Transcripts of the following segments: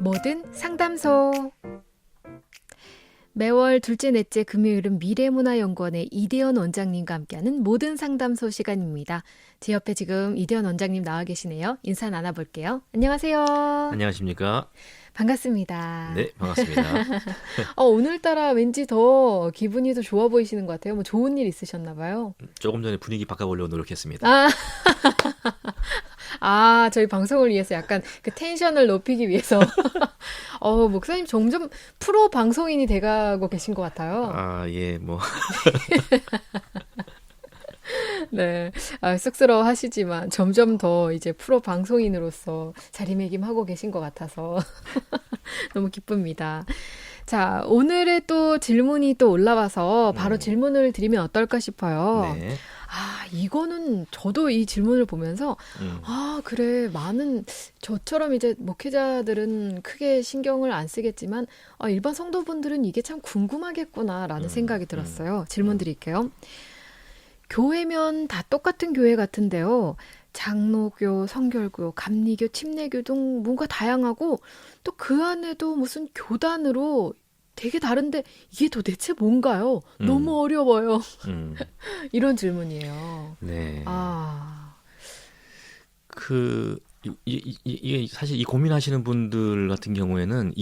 뭐든 상담소. 매월 둘째 넷째 금요일은 미래문화연구원의 이대현 원장님과 함께하는 모든 상담소 시간입니다. 제 옆에 지금 이대현 원장님 나와 계시네요. 인사 나눠볼게요. 안녕하세요. 안녕하십니까? 반갑습니다. 네, 반갑습니다. 오늘따라 왠지 더 기분이 더 좋아 보이시는 것 같아요. 뭐 좋은 일 있으셨나 봐요. 조금 전에 분위기 바꿔보려고 노력했습니다. 저희 방송을 위해서 약간 그 텐션을 높이기 위해서. 목사님 점점 프로 방송인이 돼가고 계신 것 같아요. 예, 뭐. 네. 쑥스러워 하시지만 점점 더 이제 프로 방송인으로서 자리매김하고 계신 것 같아서 너무 기쁩니다. 자, 오늘의 또 질문이 또 올라와서 바로 질문을 드리면 어떨까 싶어요. 네. 이거는 저도 이 질문을 보면서 그래, 많은 저처럼 이제 목회자들은 크게 신경을 안 쓰겠지만 일반 성도분들은 이게 참 궁금하겠구나라는 생각이 들었어요. 질문 드릴게요. 교회면 다 똑같은 교회 같은데요. 장로교, 성결교, 감리교, 침례교 등 뭔가 다양하고 또 그 안에도 무슨 교단으로 되게 다른데 이게 도대체 뭔가요? 너무 어려워요. 이런 질문이에요. 네. 이게 사실 이 고민하시는 분들 같은 경우에는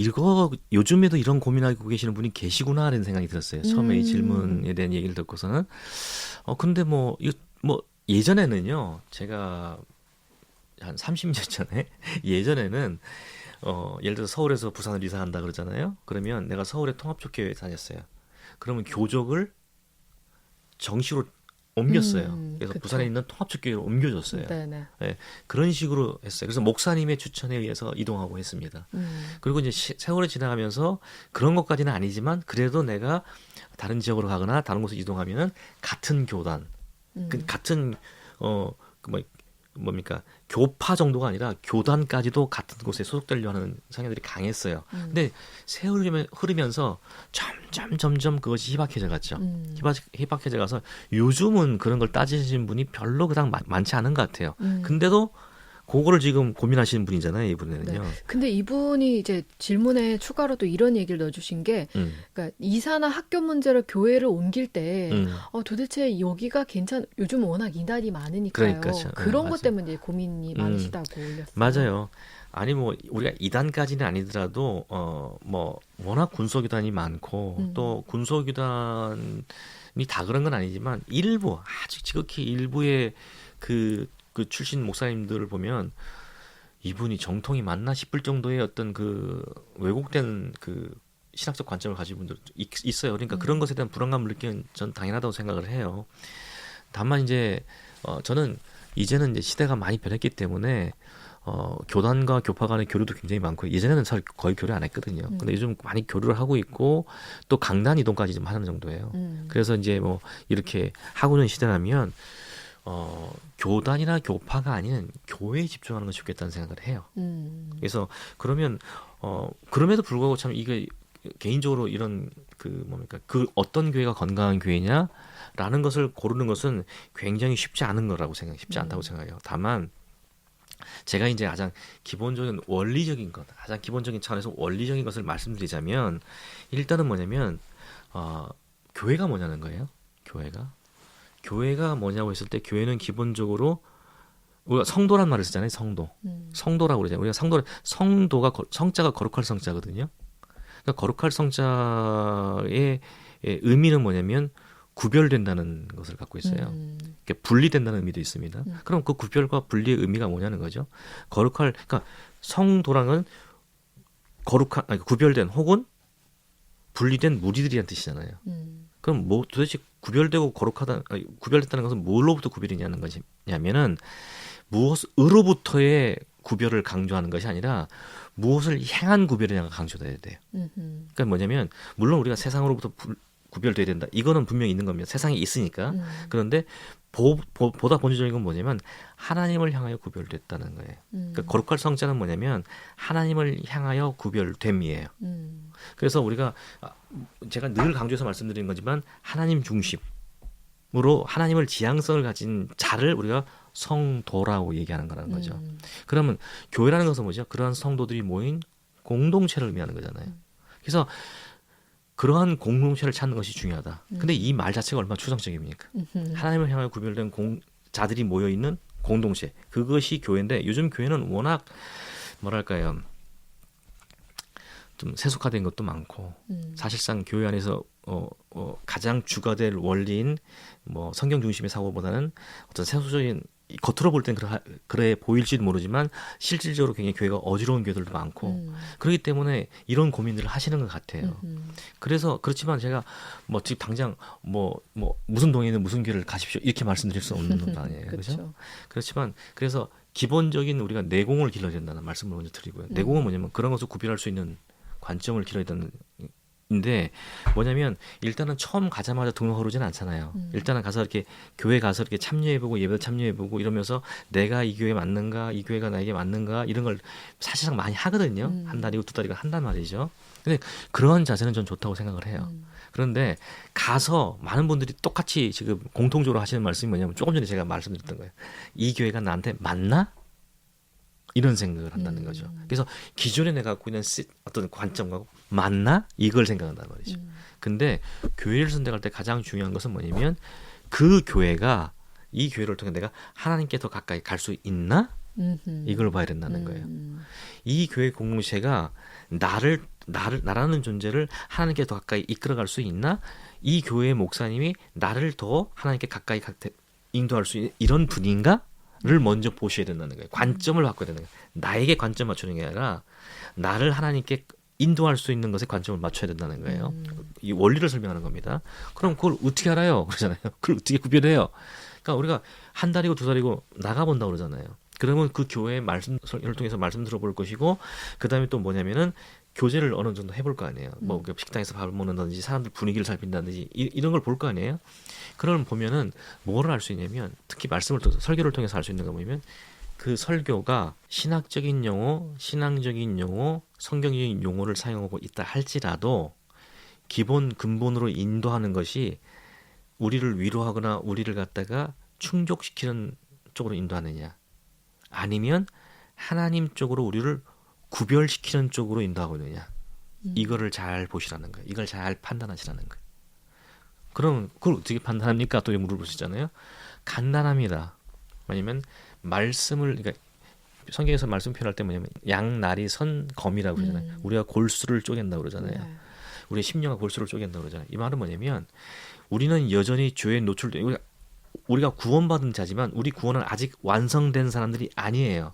요즘에도 이런 고민하고 계시는 분이 계시구나라는 생각이 들었어요. 처음에 이 질문에 대한 얘기를 듣고서는. 근데 예전에는요, 제가 한 30년 전에, 예전에는, 예를 들어서 서울에서 부산을 이사한다 그러잖아요. 그러면 내가 서울의 통합족교회에 다녔어요. 그러면 교족을 정시로 옮겼어요. 그래서 그쵸. 부산에 있는 통합족교회로 옮겨줬어요. 네네. 네, 그런 식으로 했어요. 그래서 목사님의 추천에 의해서 이동하고 했습니다. 그리고 이제 세월이 지나가면서 그런 것까지는 아니지만 그래도 내가 다른 지역으로 가거나 다른 곳으로 이동하면은 같은 교단, 같은 교파 정도가 아니라 교단까지도 같은 곳에 소속되려 하는 성향들이 강했어요. 근데 세월이 흐르면서 점점 그것이 희박해져 갔죠. 희박해져 가서 요즘은 그런 걸 따지시는 분이 별로 그닥 많지 않은 것 같아요. 근데도 그거를 지금 고민하시는 분이잖아요, 이분은요. 네. 근데 이분이 이제 질문에 추가로 또 이런 얘기를 넣어주신 게, 그러니까 이사나 학교 문제로 교회를 옮길 때, 도대체 여기가 요즘 워낙 이단이 많으니까요. 그러니까요. 그런 것 맞아요. 때문에 이제 고민이 많으시다고 올렸어요. 맞아요. 아니 우리가 이단까지는 아니더라도 워낙 군소교단이 많고 또 군소교단이 다 그런 건 아니지만 아주 지극히 일부의 그 출신 목사님들을 보면 이분이 정통이 맞나 싶을 정도의 어떤 그 왜곡된 그 신학적 관점을 가진 분들 있어요. 그러니까 그런 것에 대한 불안감을 느끼는 전 당연하다고 생각을 해요. 다만 이제 저는 이제는 이제 시대가 많이 변했기 때문에 교단과 교파 간의 교류도 굉장히 많고 예전에는 사실 거의 교류 안 했거든요. 근데 요즘 많이 교류를 하고 있고 또 강단 이동까지 좀 하는 정도예요. 그래서 이제 이렇게 하고 있는 시대라면 교단이나 교파가 아닌 교회에 집중하는 것이 좋겠다는 생각을 해요. 그래서 그러면 그럼에도 불구하고 참 이게 개인적으로 이런 그 어떤 교회가 건강한 교회냐라는 것을 고르는 것은 굉장히 쉽지 않다고 생각해요. 다만 제가 이제 가장 기본적인 가장 기본적인 차원에서 원리적인 것을 말씀드리자면 일단은 뭐냐면 교회가 뭐냐는 거예요. 교회가 뭐냐고 했을 때 교회는 기본적으로 우리가 성도란 말을 쓰잖아요. 성도라고 그러잖아요. 우리가 성도가 성자가 거룩할 성자거든요. 그러니까 거룩할 성자의 의미는 뭐냐면 구별된다는 것을 갖고 있어요. 그러니까 분리된다는 의미도 있습니다. 그럼 그 구별과 분리의 의미가 뭐냐는 거죠. 그러니까 성도랑은 구별된 혹은 분리된 무리들이란 뜻이잖아요. 그럼 도대체 구별됐다는 것은 뭘로부터 구별이냐는 것이냐면은 무엇으로부터의 구별을 강조하는 것이 아니라 무엇을 향한 구별이냐가 강조돼야 돼요. 그러니까 뭐냐면 물론 우리가 세상으로부터 구별돼야 된다. 이거는 분명히 있는 겁니다. 세상에 있으니까. 그런데 보다 본질적인 건 뭐냐면 하나님을 향하여 구별됐다는 거예요. 그러니까 거룩할 성자는 뭐냐면 하나님을 향하여 구별됨이에요. 그래서 제가 늘 강조해서 말씀드리는 거지만 하나님 중심으로 하나님을 지향성을 가진 자를 우리가 성도라고 얘기하는 거라는 거죠. 그러면 교회라는 것은 뭐죠? 그러한 성도들이 모인 공동체를 의미하는 거잖아요. 그래서 그러한 공동체를 찾는 것이 중요하다. 근데 이 말 자체가 얼마나 추상적입니까? 하나님을 향하여 구별된 자들이 모여 있는 공동체, 그것이 교회인데 요즘 교회는 워낙 뭐랄까요, 좀 세속화된 것도 많고 사실상 교회 안에서 가장 주가 될 원리인 뭐 성경 중심의 사고보다는 어떤 세속적인, 겉으로 볼 땐 그래 보일지도 모르지만 실질적으로 굉장히 교회가 어지러운 교회들도 많고 그렇기 때문에 이런 고민들을 하시는 것 같아요. 그래서 그렇지만 제가 뭐 지금 당장 뭐 무슨 동에 있는 무슨 교회를 가십시오 이렇게 말씀드릴 수 없는 건 아니에요. 그렇죠? 그렇지만 그래서 기본적인 우리가 내공을 길러야 된다는 말씀을 먼저 드리고요. 내공은 뭐냐면 그런 것을 구별할 수 있는 관점을 길러야 되는 인데 뭐냐면 일단은 처음 가자마자 등록하러 오지는 않잖아요. 일단은 가서 이렇게 교회 가서 이렇게 참여해보고 예배도 참여해보고 이러면서 내가 이 교회 맞는가, 이 교회가 나에게 맞는가 이런 걸 사실상 많이 하거든요. 한 달이고 두 달이고 한단 말이죠. 근데 그런 자세는 전 좋다고 생각을 해요. 그런데 가서 많은 분들이 똑같이 지금 공통적으로 하시는 말씀이 뭐냐면 조금 전에 제가 말씀드렸던 거예요. 이 교회가 나한테 맞나? 이런 생각을 한다는 거죠. 그래서 기존에 내가 갖고 있는 어떤 관점과 맞나? 이걸 생각한단 말이죠. 근데 교회를 선택할 때 가장 중요한 것은 뭐냐면 그 교회가 이 교회를 통해 내가 하나님께 더 가까이 갈 수 있나? 이걸 봐야 된다는 거예요. 이 교회 공동체가 나라는 존재를 하나님께 더 가까이 이끌어갈 수 있나? 이 교회의 목사님이 나를 더 하나님께 가까이 인도할 수 있는 이런 분인가? 를 먼저 보셔야 된다는 거예요. 관점을 바꿔야 되는 거예요. 나에게 관점 맞추는 게 아니라 나를 하나님께 인도할 수 있는 것에 관점을 맞춰야 된다는 거예요. 이 원리를 설명하는 겁니다. 그럼 그걸 어떻게 알아요? 그러잖아요. 그걸 어떻게 구별해요? 그러니까 우리가 한 달이고 두 달이고 나가본다고 그러잖아요. 그러면 그 교회의 말씀을 통해서 말씀 들어볼 것이고 그 다음에 또 뭐냐면은 교제를 어느 정도 해볼 거 아니에요. 뭐 식당에서 밥을 먹는다든지 사람들 분위기를 살핀다든지 이런 걸 볼 거 아니에요. 그걸 보면은 뭐를 알 수 있냐면 특히 말씀을 통해서 설교를 통해서 알 수 있는 거 보면 그 설교가 신학적인 용어, 신앙적인 용어, 성경적인 용어를 사용하고 있다 할지라도 기본 근본으로 인도하는 것이 우리를 위로하거나 우리를 갖다가 충족시키는 쪽으로 인도하느냐 아니면 하나님 쪽으로 우리를 구별시키는 쪽으로 인도하거든요. 이거를 잘 보시라는 거예요. 이걸 잘 판단하시라는 거예요. 그럼 그걸 어떻게 판단합니까? 또 물어보시잖아요. 간단합니다. 왜냐면 말씀을 그러니까 성경에서 말씀 표현할 때 뭐냐면 양날이 선 검이라고 그러잖아요. 우리가 골수를 쪼갠다고 그러잖아요. 우리의 심령과 골수를 쪼갠다고 그러잖아요. 이 말은 뭐냐면 우리는 여전히 죄에 노출돼 우리가 구원받은 자지만 우리 구원은 아직 완성된 사람들이 아니에요.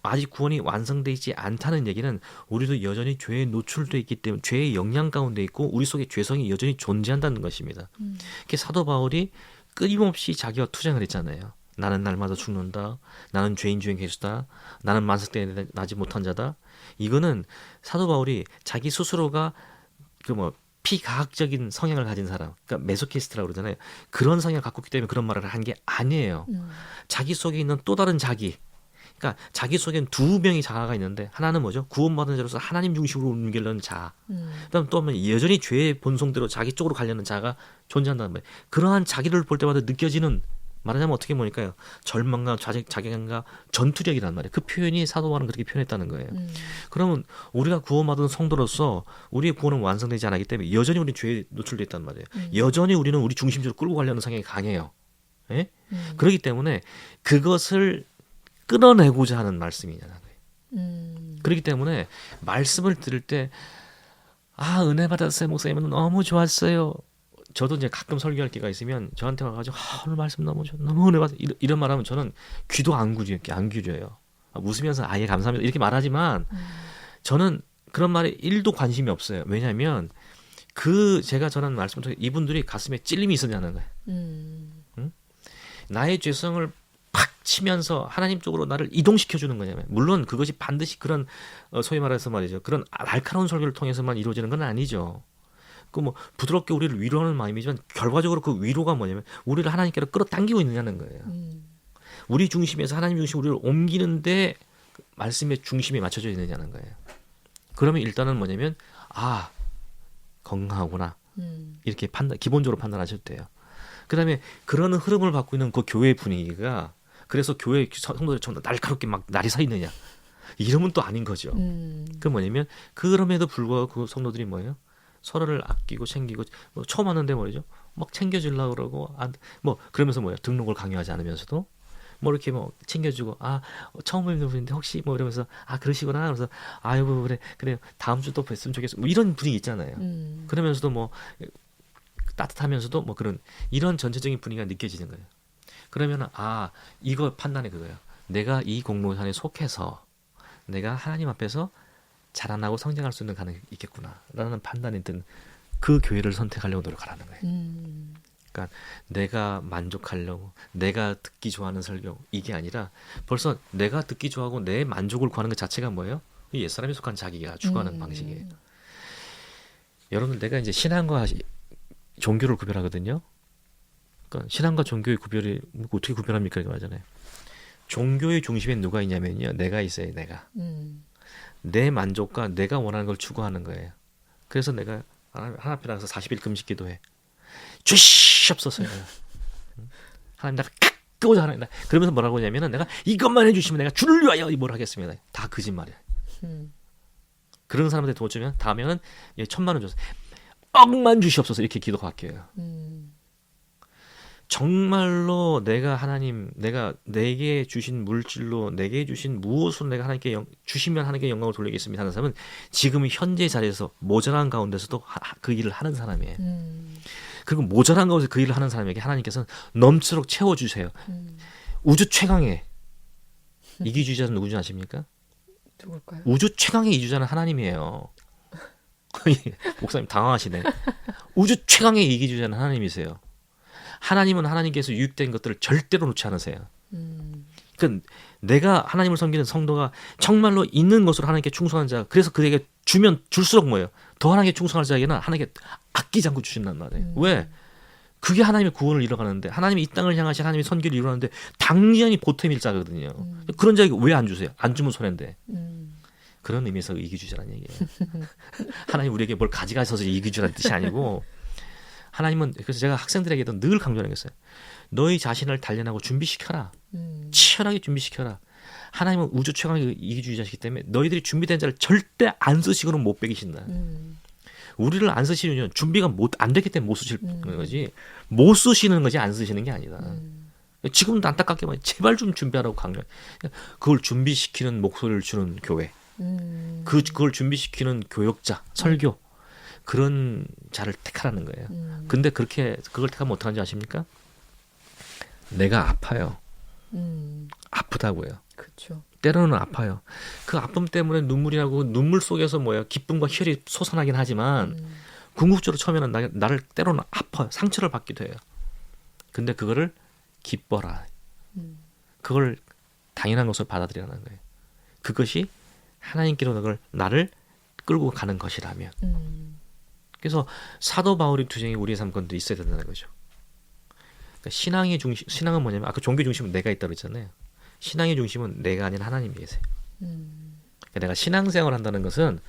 아직 구원이 완성되어 있지 않다는 얘기는 우리도 여전히 죄에 노출되어 있기 때문에 죄의 영향 가운데 있고 우리 속에 죄성이 여전히 존재한다는 것입니다. 그게 사도 바울이 끊임없이 자기가 투쟁을 했잖아요. 나는 날마다 죽는다. 나는 죄인 중에 계수다. 나는 만삭되어 나지 못한 자다. 이거는 사도 바울이 자기 스스로가 피가학적인 성향을 가진 사람, 그러니까 메소키스트라고 그러잖아요. 그런 성향을 갖고 있기 때문에 그런 말을 한 게 아니에요. 자기 속에 있는 또 다른 자기, 그러니까 자기 속엔 두 명의 자아가 있는데 하나는 뭐죠? 구원받은 자로서 하나님 중심으로 옮기려는 자아. 그다음 또 한번 여전히 죄의 본성대로 자기 쪽으로 가려는 자아가 존재한다는 말이에요. 그러한 자기를 볼 때마다 느껴지는 말하자면 어떻게 보니까요. 절망과 자괴감과 전투력이란 말이에요. 그 표현이 사도 바울은 그렇게 표현했다는 거예요. 그러면 우리가 구원받은 성도로서 우리의 구원은 완성되지 않았기 때문에 여전히 우리는 죄에 노출되어 있단 말이에요. 여전히 우리는 우리 중심적으로 끌고 가려는 성향이 강해요. 예? 그렇기 때문에 그것을 끊어내고자 하는 말씀이냐는 거예요. 그렇기 때문에 말씀을 들을 때 은혜 받았어요. 목사님은 너무 좋았어요. 저도 이제 가끔 설교할 기회가 있으면 저한테 와가지고 오늘 말씀 너무 은혜 받았어요. 이런 말하면 저는 귀도 안 기울여요. 웃으면서 아예 감사합니다 이렇게 말하지만 저는 그런 말에 1도 관심이 없어요. 왜냐하면 제가 전한 말씀을 통해 이분들이 가슴에 찔림이 있었냐는 거예요. 응? 나의 죄성을 팍 치면서 하나님 쪽으로 나를 이동시켜주는 거냐면 물론 그것이 반드시 그런 소위 말해서 말이죠. 그런 날카로운 설교를 통해서만 이루어지는 건 아니죠. 부드럽게 우리를 위로하는 마음이지만 결과적으로 그 위로가 뭐냐면 우리를 하나님께로 끌어당기고 있느냐는 거예요. 우리 중심에서 하나님 중심 우리를 옮기는데 말씀의 중심이 맞춰져 있느냐는 거예요. 그러면 일단은 뭐냐면 건강하구나 이렇게 기본적으로 판단하셔도 돼요. 그다음에 그런 흐름을 받고 있는 그 교회 분위기가 그래서 교회 성도들이 전부 날카롭게 막 날이 서 있느냐 이러면 또 아닌 거죠. 그 뭐냐면 그럼에도 불구하고 그 성도들이 뭐예요? 서로를 아끼고 챙기고 뭐 처음 왔는데 말이죠. 막 챙겨주려고 그러고 뭐 그러면서 뭐예요? 등록을 강요하지 않으면서도 뭐 이렇게 뭐 챙겨주고 처음 뵙는 분인데 혹시 뭐 이러면서 그러시구나 그래서 아이고 그래 다음 주 또 뵀으면 좋겠어 뭐 이런 분위기 있잖아요. 그러면서도 뭐 따뜻하면서도 뭐 그런 이런 전체적인 분위기가 느껴지는 거예요. 그러면 이거 판단이 그거예요. 내가 이 공로산에 속해서 내가 하나님 앞에서 자라나고 성장할 수 있는 가능성이 있겠구나 라는 판단이 든 그 교회를 선택하려고 노력하라는 거예요. 그러니까 내가 만족하려고 내가 듣기 좋아하는 설교 이게 아니라 벌써 내가 듣기 좋아하고 내 만족을 구하는 것 자체가 뭐예요? 이 옛사람에 속한 자기가 추구하는 방식이에요. 여러분들 내가 이제 신앙과 종교를 구별하거든요. 그러니까 신앙과 종교의 구별이 어떻게 구별합니까? 이렇게 말하잖아요. 종교의 중심에 누가 있냐면요. 내가 있어요. 내가. 내 만족과 내가 원하는 걸 추구하는 거예요. 그래서 내가 하나님 앞에 나가서 40일 금식 기도해. 주시옵소서요. 하나님 내가 깎고자 하나님. 그러면서 뭐라고 하냐면은 내가 이것만 해주시면 내가 주를 위하여 뭘 하겠습니다. 다 거짓말이야. 그런 사람한테 돈 주면 다음에는 1,000,000원 줘서 억만 주시옵소서 이렇게 기도가 바뀌어요. 정말로 내가 하나님, 내가 내게 주신 물질로 내게 주신 무엇으로 내가 하나님께 주시면 하나님께 영광을 돌리겠습니다 하는 사람은 지금 현재 자리에서 모자란 가운데서도 그 일을 하는 사람이에요. 그리고 모자란 가운데 그 일을 하는 사람에게 하나님께서는 넘치도록 채워주세요. 우주 최강의 이기주의자는 누구인지 아십니까? 누굴까요? 우주 최강의 이주자는 하나님이에요. 목사님 당황하시네. 우주 최강의 이기주의자는 하나님이세요. 하나님은 하나님께서 유익된 것들을 절대로 놓지 않으세요. 그러니까 내가 하나님을 섬기는 성도가 정말로 있는 것으로 하나님께 충성한 자, 그래서 그에게 주면 줄수록 뭐예요? 더 하나님께 충성할 자에게는 하나님께 아끼지 않고 주신단 말이에요. 왜? 그게 하나님의 구원을 이뤄가는데 하나님이 이 땅을 향하신 하나님의 선기를 이루는데 당연히 보탬일 자거든요. 그런 자에게 왜 안 주세요? 안 주면 손해인데. 그런 의미에서 이기주의자라는 얘기예요. 하나님 우리에게 뭘 가져가셔서 이기주의라는 뜻이 아니고 하나님은 그래서 제가 학생들에게도 늘 강조하는 게 있어요. 너희 자신을 단련하고 준비시켜라. 치열하게 준비시켜라. 하나님은 우주 최강의 이기주의자시기 때문에 너희들이 준비된 자를 절대 안 쓰시고는 못 빼기신다. 우리를 안 쓰시는 이유는 준비가 안 됐기 때문에 못 쓰시는 거지. 못 쓰시는 거지 안 쓰시는 게 아니다. 지금도 안타깝게 말해 제발 좀 준비하라고 강조해. 그걸 준비시키는 목소리를 주는 교회. 그걸 준비시키는 교역자, 설교. 그런 자를 택하라는 거예요. 근데 그걸 택하면 어떡하는지 아십니까? 내가 아파요. 아프다고요. 그렇죠. 때로는 아파요. 그 아픔 때문에 눈물이 나고 눈물 속에서 기쁨과 희열이 솟아나긴 하지만 궁극적으로 처음에는 나를 때로는 아파요. 상처를 받기도 해요. 근데 그거를 기뻐라. 그걸 당연한 것으로 받아들이라는 거예요. 그것이 하나님께로 나를 끌고 가는 것이라면. 그래서 사도 바울의 투쟁이 우리의 삶권도 있어야 된다는 거죠. 그러니까 신앙은 뭐냐면 아까 종교 중심은 내가 있다고 했잖아요. 신앙의 중심은 내가 아닌 하나님이 계세요. 그러니까 내가 신앙생활을 한다는 것은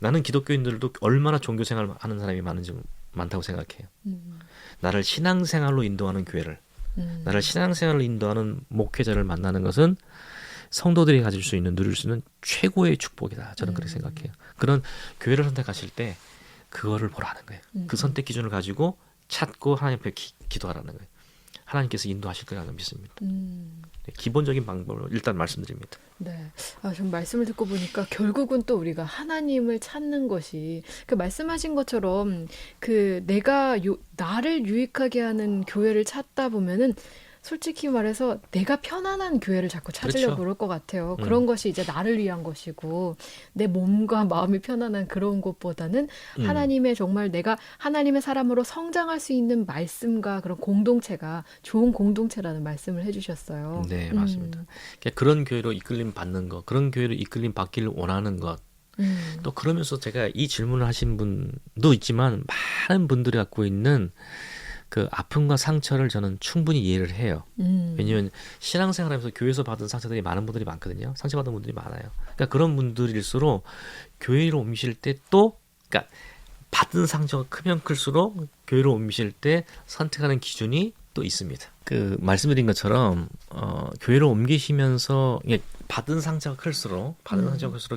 나는 기독교인들도 얼마나 종교생활을 하는 사람이 많다고 생각해요. 나를 신앙생활로 인도하는 교회를 나를 신앙생활로 인도하는 목회자를 만나는 것은 성도들이 누릴 수 있는 최고의 축복이다. 저는 그렇게 생각해요. 그런 교회를 선택하실 때 그거를 보라는 거예요. 그 선택 기준을 가지고 찾고 하나님 앞에 기도하라는 거예요. 하나님께서 인도하실 거라고 믿습니다. 기본적인 방법을 일단 말씀드립니다. 네, 좀 말씀을 듣고 보니까 결국은 또 우리가 하나님을 찾는 것이 그 말씀하신 것처럼 그 나를 유익하게 하는 교회를 찾다 보면은 솔직히 말해서 내가 편안한 교회를 자꾸 찾으려고 그럴 것 같아요. 그런 것이 이제 나를 위한 것이고 내 몸과 마음이 편안한 그런 것보다는 하나님의 정말 내가 하나님의 사람으로 성장할 수 있는 말씀과 그런 공동체가 좋은 공동체라는 말씀을 해주셨어요. 네, 맞습니다. 그런 교회로 이끌림 받는 것, 그런 교회로 이끌림 받기를 원하는 것. 또 그러면서 제가 이 질문을 하신 분도 있지만 많은 분들이 갖고 있는 그 아픔과 상처를 저는 충분히 이해를 해요. 왜냐하면 신앙생활하면서 교회에서 받은 상처들이 많은 분들이 많거든요. 상처받은 분들이 많아요. 그러니까 그런 분들일수록 교회로 옮기실 때 그러니까 받은 상처가 크면 클수록 교회로 옮기실 때 선택하는 기준이 또 있습니다. 그 말씀드린 것처럼 교회를 옮기시면서 이게 받은 상처가 클수록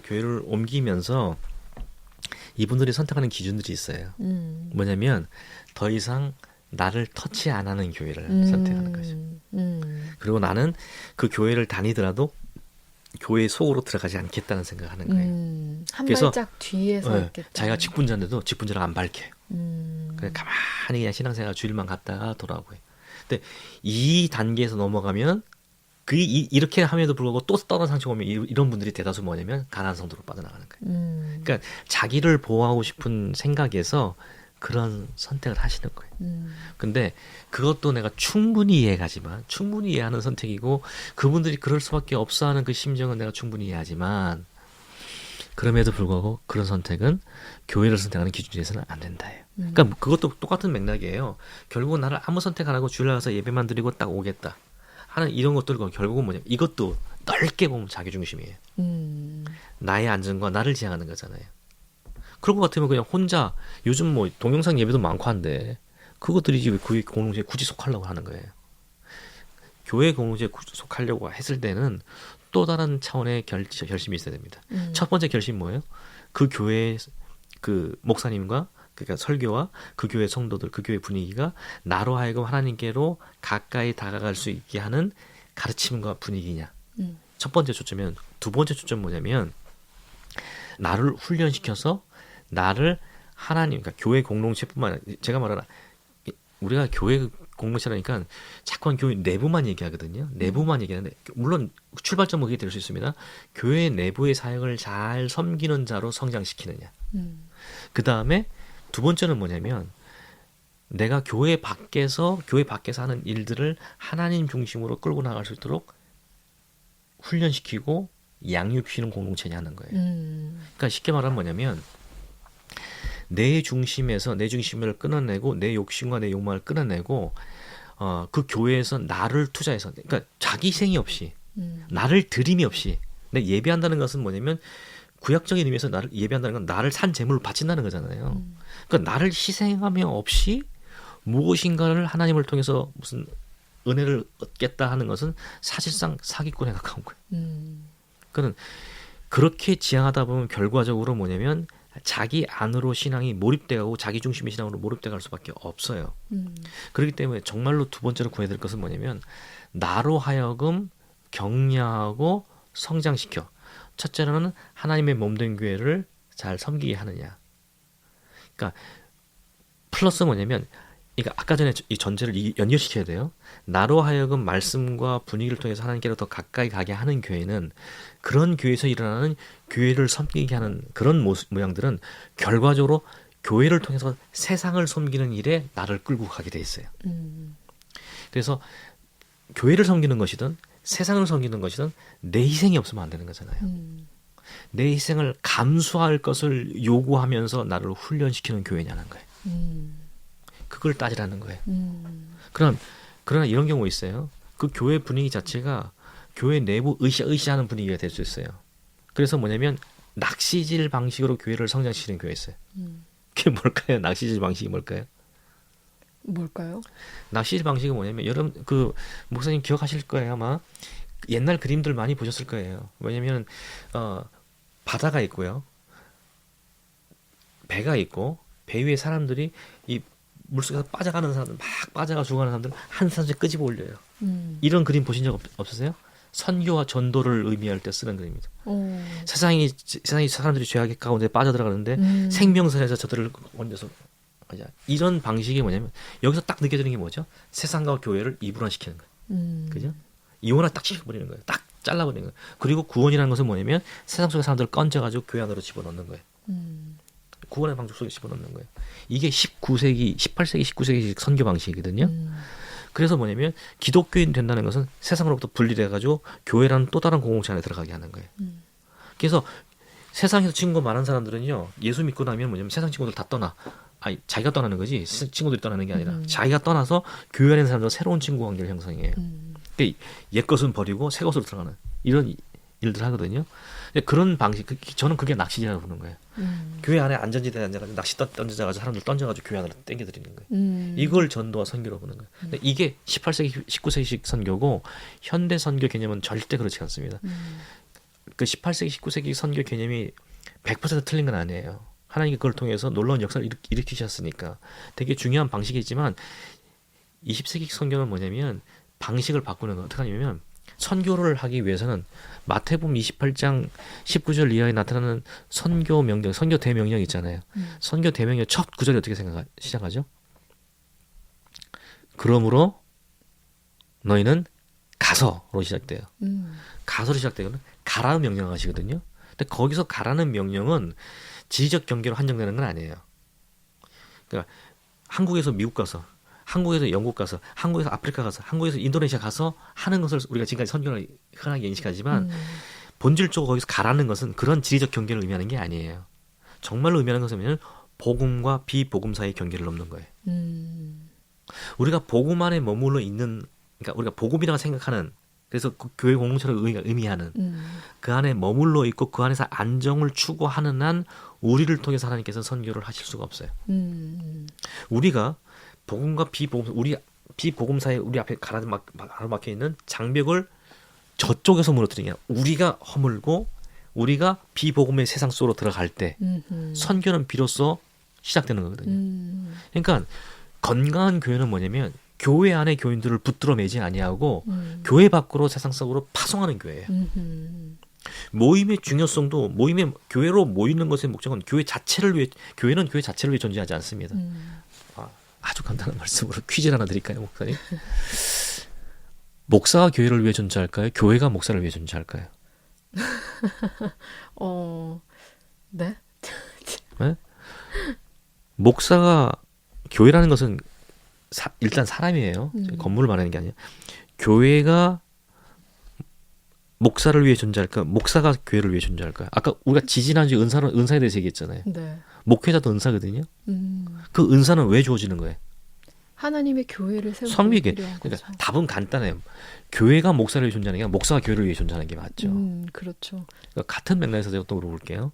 교회를 옮기면서 이분들이 선택하는 기준들이 있어요. 뭐냐면 더 이상 나를 터치 안 하는 교회를 선택하는 거죠. 그리고 나는 그 교회를 다니더라도 교회 속으로 들어가지 않겠다는 생각을 하는 거예요. 한 그래서, 발짝 뒤에 서 있겠다. 자기가 직분자인데도 직분자를 안 밝혀요. 그냥 가만히 그냥 신앙생활 주일만 갔다가 돌아오고요. 근데 이 단계에서 넘어가면 이렇게 함에도 불구하고 또 다른 상처가 오면 이런 분들이 대다수 뭐냐면 가난한 성도로 빠져나가는 거예요. 그러니까 자기를 보호하고 싶은 생각에서 그런 선택을 하시는 거예요. 근데 그것도 내가 충분히 이해가지만 충분히 이해하는 선택이고 그분들이 그럴 수밖에 없어 하는 그 심정은 내가 충분히 이해하지만 그럼에도 불구하고 그런 선택은 교회를 선택하는 기준에서는 안 된다예요. 그러니까 그것도 똑같은 맥락이에요. 결국은 나를 아무 선택 안 하고 주일 나가서 예배만 드리고 딱 오겠다 하는 이런 것들과 결국은 뭐냐 이것도 넓게 보면 자기중심이에요. 나의 안전과 나를 지향하는 거잖아요. 그럴 것 같으면 그냥 혼자 요즘 뭐 동영상 예배도 많고 한데 그것들이 왜 교회 공동체에 굳이 속하려고 하는 거예요. 교회 공동체에 속하려고 했을 때는 또 다른 차원의 결심이 있어야 됩니다. 첫 번째 결심 뭐예요? 그 교회의 그 목사님과 그러니까 설교와 그 교회 성도들, 그 교회 분위기가 나로 하여금 하나님께로 가까이 다가갈 수 있게 하는 가르침과 분위기냐. 첫 번째 초점이면 두 번째 초점 뭐냐면 나를 훈련시켜서 나를 하나님, 그러니까 교회 공동체뿐만 아니라 제가 말하라 우리가 교회 공동체라니까 자꾸 교회 내부만 얘기하거든요. 내부만 얘기하는데 물론 출발점은 그게 될 수 있습니다. 교회 내부의 사역을 잘 섬기는 자로 성장시키느냐. 그 다음에 두 번째는 뭐냐면 내가 교회 밖에서 하는 일들을 하나님 중심으로 끌고 나갈 수 있도록 훈련시키고 양육시키는 공동체냐 하는 거예요. 그러니까 쉽게 말하면 뭐냐면 내 중심을 끊어내고 내 욕심과 내 욕망을 끊어내고 그 교회에서 나를 투자해서 그러니까 자기 희생이 없이 나를 들임이 없이 내 예배한다는 것은 뭐냐면 구약적인 의미에서 나를 예배한다는 건 나를 산 제물을 바친다는 거잖아요. 그러니까 나를 희생하며 없이 무엇인가를 하나님을 통해서 무슨 은혜를 얻겠다 하는 것은 사실상 사기꾼에 가까운 거예요. 그는 그렇게 지향하다 보면 결과적으로 뭐냐면 자기 안으로 신앙이 몰입돼가고 자기 중심의 신앙으로 몰입돼갈 수밖에 없어요. 그렇기 때문에 정말로 두 번째로 구해야 될 것은 뭐냐면 나로 하여금 격려하고 성장시켜. 첫째로는 하나님의 몸된 교회를 잘 섬기게 하느냐. 그러니까 플러스 뭐냐면 그러니까 아까 전에 이 전제를 연결시켜야 돼요. 나로 하여금 말씀과 분위기를 통해서 하나님께로 더 가까이 가게 하는 교회는 그런 교회에서 일어나는 교회를 섬기게 하는 그런 모양들은 결과적으로 교회를 통해서 세상을 섬기는 일에 나를 끌고 가게 돼 있어요. 그래서 교회를 섬기는 것이든 세상을 섬기는 것이든 내 희생이 없으면 안 되는 거잖아요. 내 희생을 감수할 것을 요구하면서 나를 훈련시키는 교회냐는 거예요. 그걸 따지라는 거예요. 그러나 이런 경우 있어요. 그 교회 분위기 자체가 교회 내부 으쌰으쌰하는 분위기가 될 수 있어요. 그래서 뭐냐면 낚시질 방식으로 교회를 성장시키는 교회 있어요. 그게 뭘까요? 낚시질 방식이 뭘까요? 뭘까요? 낚시질 방식은 뭐냐면 여러분 그 목사님 기억하실 거예요. 아마 옛날 그림들 많이 보셨을 거예요. 왜냐면 바다가 있고요. 배가 있고 배 위에 사람들이 이 물속에서 빠져가는 사람들 막 빠져가 죽어가는 사람들 한 사람씩 끄집어 올려요. 이런 그림 보신 적 없으세요? 선교와 전도를 의미할 때 쓰는 그림입니다. 세상이 사람들이 죄악 가운데 빠져들어가는데 생명선에서 저들을 얹어서 이런 방식이 뭐냐면 여기서 딱 느껴지는 게 뭐죠? 세상과 교회를 이분화시키는 거예요. 그죠? 이혼을 딱 시켜버리는 거예요. 딱 잘라버리는 거예요. 그리고 구원이라는 것은 뭐냐면 세상 속의 사람들을 건져가지고 교회 안으로 집어넣는 거예요. 구원의 방식 속에 집어넣는 거예요. 이게 18세기, 19세기 선교 방식이거든요. 그래서 뭐냐면 기독교인 된다는 것은 세상으로부터 분리돼가지고 교회라는 또 다른 공동체 안에 들어가게 하는 거예요. 그래서 세상에서 친구 많은 사람들은요. 예수 믿고 나면 뭐냐면 세상 친구들 다 떠나. 아니 자기가 떠나는 거지 친구들이 떠나는 게 아니라 자기가 떠나서 교회 안에 사는 사람들 새로운 친구 관계를 형성해요. 그러니까 옛 것은 버리고 새 것으로 들어가는 이런 일들 하거든요. 근데 그런 방식, 저는 그게 낚시질이라고 부르는 거예요. 교회 안에 안전지대에 앉아가지고 낚시 던져가지고 사람들 던져가지고 교회 안으로 땡겨드리는 거예요. 이걸 전도와 선교라고 부르는 거예요. 근데 이게 18세기, 19세기식 선교고 현대 선교 개념은 절대 그렇지 않습니다. 그 18세기, 19세기 선교 개념이 100% 틀린 건 아니에요. 하나님이 그걸 통해서 놀라운 역사를 일으키셨으니까 되게 중요한 방식이지만 20세기 선교는 뭐냐면 방식을 바꾸는 거 어떻게 하냐면 선교를 하기 위해서는 마태복음 28장 19절 이하에 나타나는 선교 명령, 선교 대명령 있잖아요. 선교 대명령 첫 구절이 어떻게 시작하죠? 그러므로 너희는 가서로 시작돼요. 가서로 시작되고는 가라는 명령을 하시거든요. 근데 거기서 가라는 명령은 지리적 경계로 한정되는 건 아니에요. 그러니까 한국에서 미국 가서, 한국에서 영국 가서, 한국에서 아프리카 가서, 한국에서 인도네시아 가서 하는 것을 우리가 지금까지 선교를 흔하게 인식하지만 본질적으로 거기서 가라는 것은 그런 지리적 경계를 의미하는 게 아니에요. 정말로 의미하는 것은 복음과 비복음 사이의 경계를 넘는 거예요. 우리가 복음 안에 머물러 있는, 그러니까 우리가 복음이라고 생각하는, 그래서 그 교회 공동체를 의미하는 그 안에 머물러 있고 그 안에서 안정을 추구하는 한 우리를 통해서 하나님께서 선교를 하실 수가 없어요. 우리가 복음과 비복음, 우리 비복음 사이에 우리 앞에 가로막혀 있는 장벽을 저쪽에서 무너뜨리는 게 아니라 우리가 허물고 우리가 비복음의 세상 속으로 들어갈 때 선교는 비로소 시작되는 거거든요. 그러니까 건강한 교회는 뭐냐면 교회 안에 교인들을 붙들어 매지 아니하고 교회 밖으로 세상 속으로 파송하는 교회예요. 모임의 중요성도 교회로 모이는 것의 목적은 교회 자체를 위해, 교회는 교회 자체를 위해 존재하지 않습니다. 아주 간단한 말씀으로 퀴즈 하나 드릴까요, 목사님? 목사가 교회를 위해 존재할까요? 교회가 목사를 위해 존재할까요? 네? 네? 목사가, 교회라는 것은 일단 사람이에요. 건물을 말하는 게 아니에요. 교회가 목사를 위해 존재할까? 목사가 교회를 위해 존재할까요? 아까 우리가 지지난주에 은사에 대해서 얘기했잖아요. 네. 목회자도 은사거든요. 그 은사는 왜 주어지는 거예요? 하나님의 교회를 세우기 성비게. 필요한 그러니까 거죠. 답은 간단해요. 교회가 목사를 위해 존재하는 게 아니라 목사가 교회를 위해 존재하는 게 맞죠. 그렇죠. 그러니까 같은 맥락에서 제가 또 물어볼게요.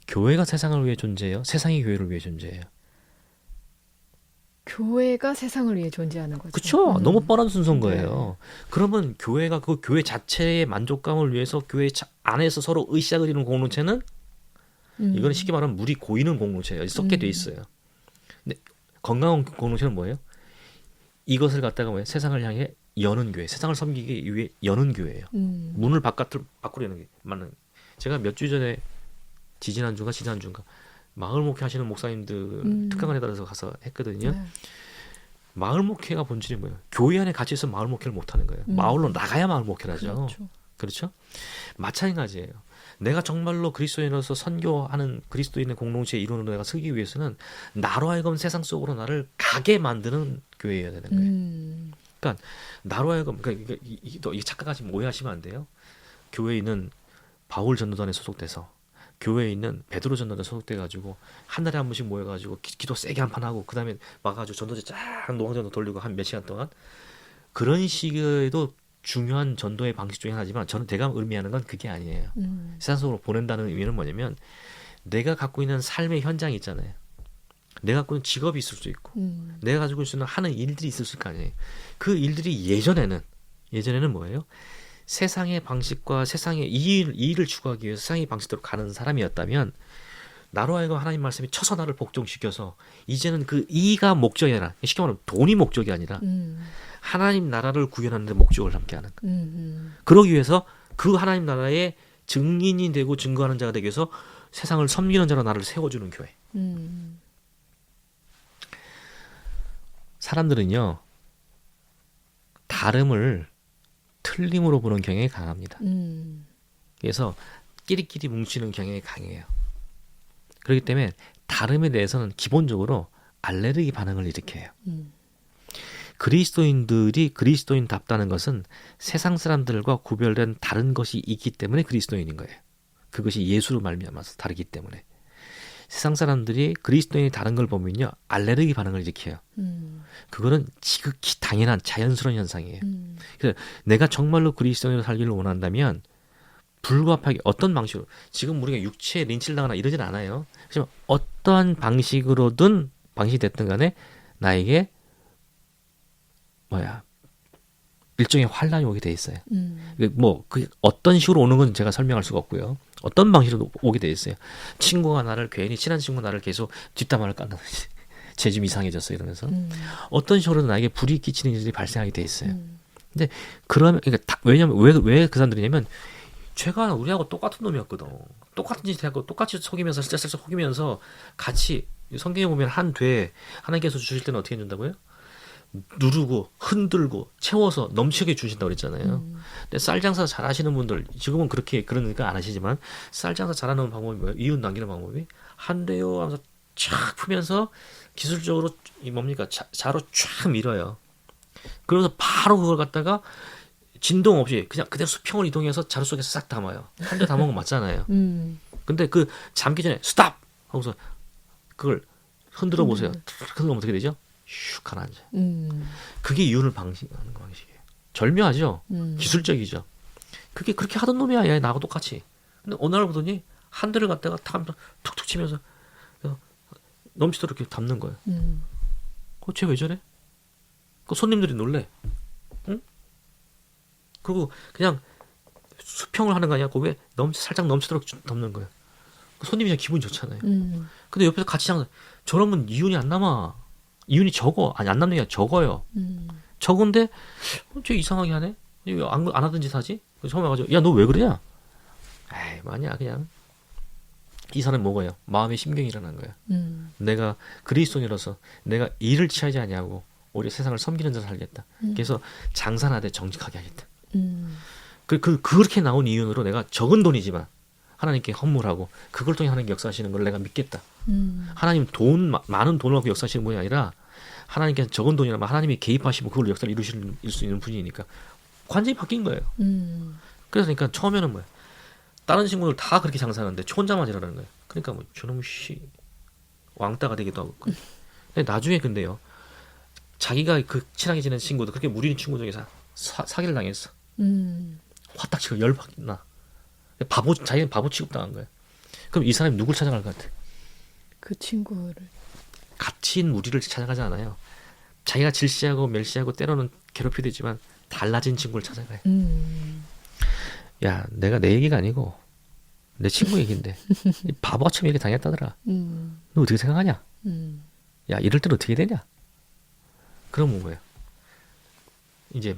교회가 세상을 위해 존재해요? 세상이 교회를 위해 존재해요? 교회가 세상을 위해 존재하는 거죠. 그렇죠. 너무 뻔한 순서인 네. 거예요. 그러면 교회가 그 교회 자체의 만족감을 위해서 교회 안에서 서로 으쌰을 이루는 공동체는 이건 쉽게 말하면 물이 고이는 공동체예요. 썩게 돼 있어요. 근데 건강한 공동체는 뭐예요? 이것을 갖다가 뭐예요? 세상을 향해 여는 교회, 세상을 섬기기 위해 여는 교회예요. 문을 밖으로 여는 게 맞는. 제가 몇 주 전에 지지난주인가 마을 목회 하시는 목사님들 특강을 해달라서 가서 했거든요. 네. 마을 목회가 본질이 뭐예요? 교회 안에 갇혀 있어 마을 목회를 못 하는 거예요. 마을로 나가야 마을 목회를 하죠. 그렇죠? 마찬가지예요. 내가 정말로 그리스도인으로서 선교하는 그리스도인의 공동체의 일원으로 내가 서기 위해서는 나로 하여금 세상 속으로 나를 가게 만드는 교회여야 되는 거예요. 그러니까 나로 하여금, 그러니까 이 착각하시 오해하시면 안 돼요. 교회에 있는 바울 전도단에 소속돼서, 교회에 있는 베드로 전도단에 소속돼가지고 한 달에 한 번씩 모여가지고 기도 세게 한 판 하고 그 다음에 와가지고 전도제 쫙 노광전도 돌리고 한 몇 시간 동안, 그런 식에도 중요한 전도의 방식 중에 하나지만 저는 제가 의미하는 건 그게 아니에요. 세상 속으로 보낸다는 의미는 뭐냐면 내가 갖고 있는 삶의 현장이 있잖아요. 내가 갖고 있는 직업이 있을 수 있고 내가 가지고 있는 하는 일들이 있을 거 아니에요. 그 일들이 예전에는 뭐예요? 세상의 방식과 세상의 이 일을 추구하기 위해서 세상의 방식대로 가는 사람이었다면 나로 하여금 하나님 말씀이 쳐서 나를 복종시켜서 이제는 그 이가 목적이 아니라, 쉽게 말하면 돈이 목적이 아니라 하나님 나라를 구현하는 데 목적을 함께하는 거예요. 그러기 위해서 그 하나님 나라의 증인이 되고 증거하는 자가 되기 위해서 세상을 섬기는 자로 나를 세워주는 교회. 사람들은요, 다름을 틀림으로 보는 경향이 강합니다. 그래서 끼리끼리 뭉치는 경향이 강해요. 그렇기 때문에 다름에 대해서는 기본적으로 알레르기 반응을 일으켜요. 그리스도인들이 그리스도인답다는 것은 세상 사람들과 구별된 다른 것이 있기 때문에 그리스도인인 거예요. 그것이 예수로 말미암아서 다르기 때문에. 세상 사람들이 그리스도인이 다른 걸 보면요, 알레르기 반응을 일으켜요. 그거는 지극히 당연한 자연스러운 현상이에요. 그래서 내가 정말로 그리스도인으로 살기를 원한다면 불가피하게 어떤 방식으로 지금 우리가 육체에 린치를 당하나 이러진 않아요. 하지만 어떠한 방식으로든 방식이 됐든 간에 나에게 일종의 환란이 오게 돼 있어요. 그 어떤 식으로 오는 건 제가 설명할 수가 없고요. 어떤 방식으로 오게 돼 있어요. 친구가 나를 괜히 친한 친구가 나를 계속 뒷담화를 깐다든지 쟤 좀 이상해졌어 이러면서 어떤 식으로든 나에게 불이 끼치는 일들이 발생하게 돼 있어요. 근데 그러면 왜냐면 왜 그 사람들이냐면 쟤가 우리하고 똑같은 놈이었거든. 똑같은 짓 하고 똑같이 속이면서 슬쩍슬쩍 속이면서 같이 성경에 보면 하나님께서 주실 때는 어떻게 해준다고요? 누르고 흔들고 채워서 넘치게 주신다고 그랬잖아요. 근데 쌀 장사 잘하시는 분들 지금은 그러니까 안 하시지만 쌀 장사 잘하는 방법이 뭐예요? 이윤 남기는 방법이 한대요 하면서 쫙 푸면서 기술적으로 자로 쫙 밀어요. 그러면서 바로 그걸 갖다가 진동 없이 그냥 그대로 수평을 이동해서 자루 속에 싹 담아요. 한 대 담은 건 맞잖아요. 근데 그 잠기 전에 스탑 하고서 그걸 흔들어 보세요. 그러면 어떻게 되죠? 슉 가라앉아. 그게 이윤을 방식하는 방식이에요. 절묘하죠. 기술적이죠. 그게 그렇게 하던 놈이야. 얘 나하고 똑같이. 근데 어느 날 보더니 한 대를 갖다가 툭툭 치면서 넘치도록 이렇게 담는 거예요. 쟤 왜 저래? 그 손님들이 놀래. 응? 그리고 그냥 수평을 하는 거 아니고 왜 살짝 넘치도록 담는 거예요. 그 손님이 그냥 기분이 좋잖아요. 근데 옆에서 같이 저러면 이윤이 안 남아. 이윤이 적어. 아니 안 남는 게 아니라 적어요. 적은데 쟤 이상하게 하네. 안 하던 짓 하지? 처음에 가지고 야 너 왜 그러냐? 에이 뭐냐 그냥 이 사람이 뭐예요? 마음의 심경이 일어난 거야. 내가 그리스도인으로서 내가 일을 취하지 아니하고 오히려 세상을 섬기는 자로 살겠다. 그래서 장사는 하되 정직하게 하겠다. 그렇게 나온 이윤으로 내가 적은 돈이지만 하나님께 헌물하고 그걸 통해 하나님께 역사하시는 걸 내가 믿겠다. 하나님 많은 돈을 갖고 역사하시는 분이 아니라 하나님께서 적은 돈이라면 하나님이 개입하시고 그걸 역사를 이루실 수 있는 분이니까 관점이 바뀐 거예요. 그러니까 처음에는 뭐야? 다른 친구들 다 그렇게 장사하는데 혼자만 일하는 거예요. 그러니까 뭐 저놈 왕따가 되기도 하고. 근데 나중에 근데요. 자기가 그 친하게 지낸 친구도 그렇게 무리인 친구 중에서 사기를 당했어. 화딱 치고 열받 나. 자기는 바보 취급당한 거야. 그럼 이 사람이 누굴 찾아갈 것 같아? 그 친구를. 갇힌 무리를 찾아가지 않아요. 자기가 질시하고 멸시하고 때로는 괴롭히도 되지만 달라진 친구를 찾아가요. 야, 내가 내 얘기가 아니고 내 친구 얘기인데 바보처럼 얘기 당했다더라. 너 어떻게 생각하냐? 야, 이럴 때는 어떻게 되냐? 그럼 뭐예요? 이제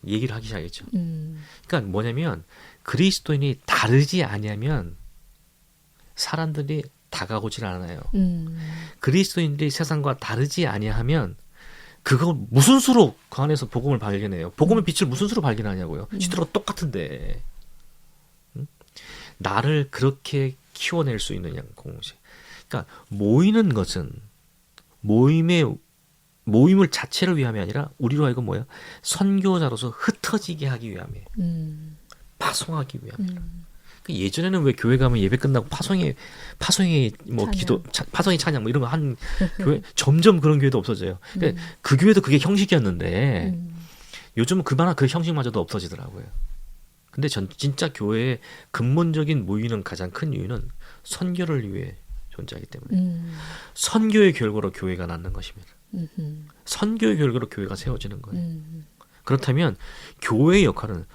얘기를 하기 시작했죠. 그러니까 뭐냐면 그리스도인이 다르지 아니하면 사람들이 다가오질 않아요. 그리스도인들이 세상과 다르지 아니하면 그거 무슨 수로 그 안에서 복음을 발견해요? 복음의 빛을 무슨 수로 발견하냐고요? 시대로 똑같은데. 응? 나를 그렇게 키워낼 수 있는 공동체. 그러니까 모이는 것은 모임을 자체를 위함이 아니라 우리로 하여금 선교자로서 흩어지게 하기 위함이에요. 파송하기 위함이에요. 예전에는 왜 교회 가면 예배 끝나고 파송이 기도, 파송이 찬양 이런 거 한 교회 점점 그런 교회도 없어져요. 그러니까 그 교회도 그게 형식이었는데 요즘은 그 형식마저도 없어지더라고요. 근데 진짜 교회의 근본적인 모이는 가장 큰 이유는 선교를 위해 존재하기 때문에 선교의 결과로 교회가 낳는 것입니다. 선교의 결과로 교회가 세워지는 거예요. 그렇다면 교회의 역할은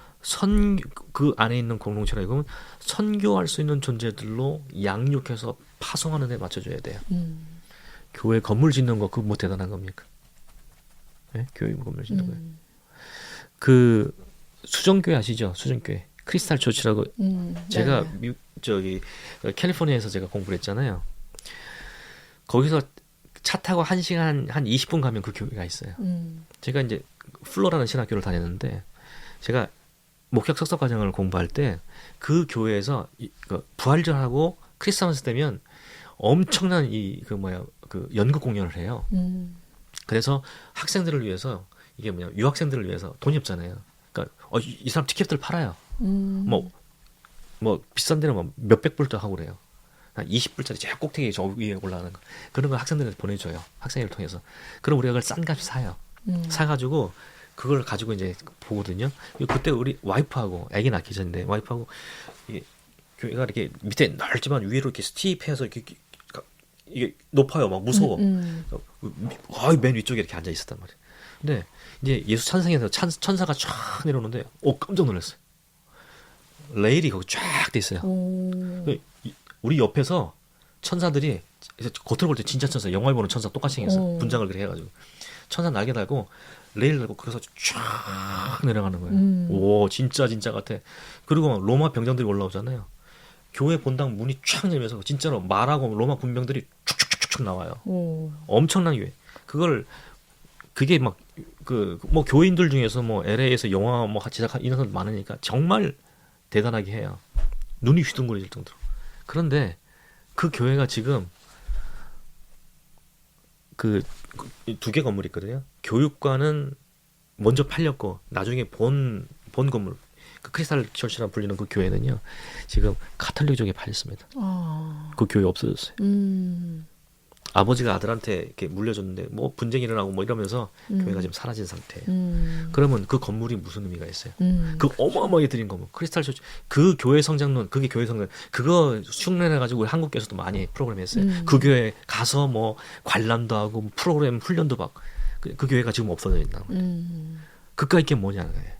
그 안에 있는 공동체라고 선교할 수 있는 존재들로 양육해서 파송하는 데 맞춰줘야 돼요. 교회 건물 짓는 거 그거 뭐 대단한 겁니까? 네? 교회 건물 짓는 거예요. 그 수정교회 아시죠? 수정교회 크리스탈 처치라고 제가 캘리포니아에서 제가 공부를 했잖아요. 거기서 차 타고 1시간 한 20분 가면 그 교회가 있어요. 제가 이제 플로라는 신학교를 다녔는데 제가 목격 석사 과정을 공부할 때 그 교회에서 부활절하고 크리스마스 때면 엄청난 그 연극 공연을 해요. 그래서 학생들을 위해서 이게 유학생들을 위해서 돈이 없잖아요. 그러니까 이 사람 티켓들 팔아요. 뭐 비싼 데는 몇백 불도 하고 그래요. 한 20불짜리 제일 꼭대기 저 위에 올라가는 거 그런 거 학생들한테 보내줘요. 학생회를 통해서. 그럼 우리가 그걸 싼 값에 사요. 사가지고 그걸 가지고 이제 보거든요. 그때 우리 와이프하고 아기 낳기 전인데 와이프하고 이게 교회가 이렇게 밑에 넓지만 위로 이렇게 스티프해서 이게 높아요. 막 무서워. 맨 위쪽에 이렇게 앉아 있었단 말이에요. 근데 이제 예수 찬송에서 천사가 쫙 내려오는데 깜짝 놀랐어요. 레일이 거기 쫙 돼 있어요. 우리 옆에서 천사들이 겉으로 볼 때 진짜 천사, 영화에 보는 천사 똑같이 생겼어요. 분장을 그렇게 해가지고 천사 날개 달고 레일 달고 그래서 쫙 내려가는 거예요. 오 진짜 같아. 그리고 막 로마 병정들이 올라오잖아요. 교회 본당 문이 쫙 열면서 진짜로 말하고 로마 군병들이 쭉쭉쭉쭉 나와요. 엄청난 교회. 그게 막 뭐 교인들 중에서 뭐 LA에서 영화 뭐 제작한 이런 사람 많으니까 정말 대단하게 해요. 눈이 휘둥그레질 정도로. 그런데 그 교회가 지금 그 두 개 건물이 있거든요. 교육관은 먼저 팔렸고 나중에 본 건물 그 크리스탈 처치라 불리는 그 교회는요 지금 가톨릭 쪽에 팔렸습니다. 그 교회 없어졌어요. 아버지가 아들한테 이렇게 물려줬는데 뭐 분쟁이 일어나고 뭐 이러면서 교회가 지금 사라진 상태예요. 그러면 그 건물이 무슨 의미가 있어요? 그 어마어마하게 드린 건물 크리스탈 처치 그 교회 성장론 그게 교회 성장 그거 흉내내 가지고 우리 한국에서도 많이 프로그램 했어요. 그 교회 가서 뭐 관람도 하고 프로그램 훈련도 받고 그 교회가 지금 없어져 있나 그까이 게 뭐냐는 거예요.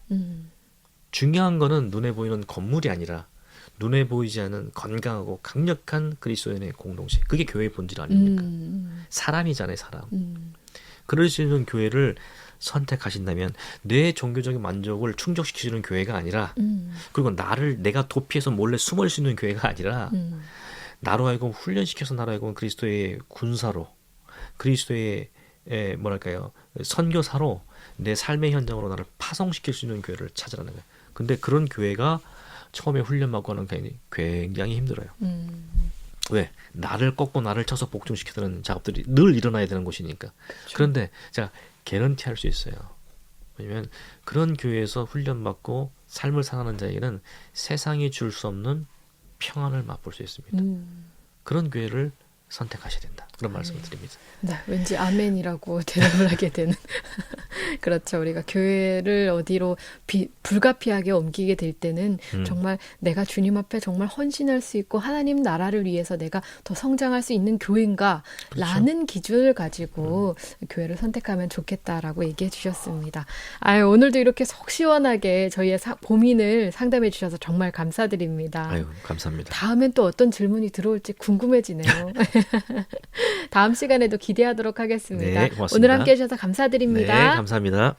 중요한 거는 눈에 보이는 건물이 아니라 눈에 보이지 않는 건강하고 강력한 그리스도인의 공동체. 그게 교회의 본질 아닙니까? 사람이잖아요, 사람. 그럴 수 있는 교회를 선택하신다면 내 종교적인 만족을 충족시키는 교회가 아니라 그리고 내가 도피해서 몰래 숨을 수 있는 교회가 아니라 나로 하여금 훈련시켜서 나로 하여금 그리스도의 군사로 그리스도의 뭐랄까요 선교사로 내 삶의 현장으로 나를 파송시킬 수 있는 교회를 찾으라는 거예요. 근데 그런 교회가 처음에 훈련받고 하는 게 굉장히 힘들어요. 왜? 나를 꺾고 나를 쳐서 복종시키는 작업들이 늘 일어나야 되는 곳이니까. 그렇죠. 그런데 제가 개런티 할 수 있어요. 왜냐면 그런 교회에서 훈련받고 삶을 살아가는 자에게는 세상이 줄 수 없는 평안을 맛볼 수 있습니다. 그런 교회를 선택하셔야 된다. 그런 말씀을 드립니다. 네, 왠지 아멘이라고 대답을 하게 되는. 그렇죠. 우리가 교회를 어디로 불가피하게 옮기게 될 때는 정말 내가 주님 앞에 정말 헌신할 수 있고 하나님 나라를 위해서 내가 더 성장할 수 있는 교회인가 그렇죠. 라는 기준을 가지고 교회를 선택하면 좋겠다라고 얘기해 주셨습니다. 아유, 오늘도 이렇게 속 시원하게 저희의 고민을 상담해 주셔서 정말 감사드립니다. 아유, 감사합니다. 다음엔 또 어떤 질문이 들어올지 궁금해지네요. 다음 시간에도 기대하도록 하겠습니다. 네, 고맙습니다. 오늘 함께 해주셔서 감사드립니다. 네, 감사합니다.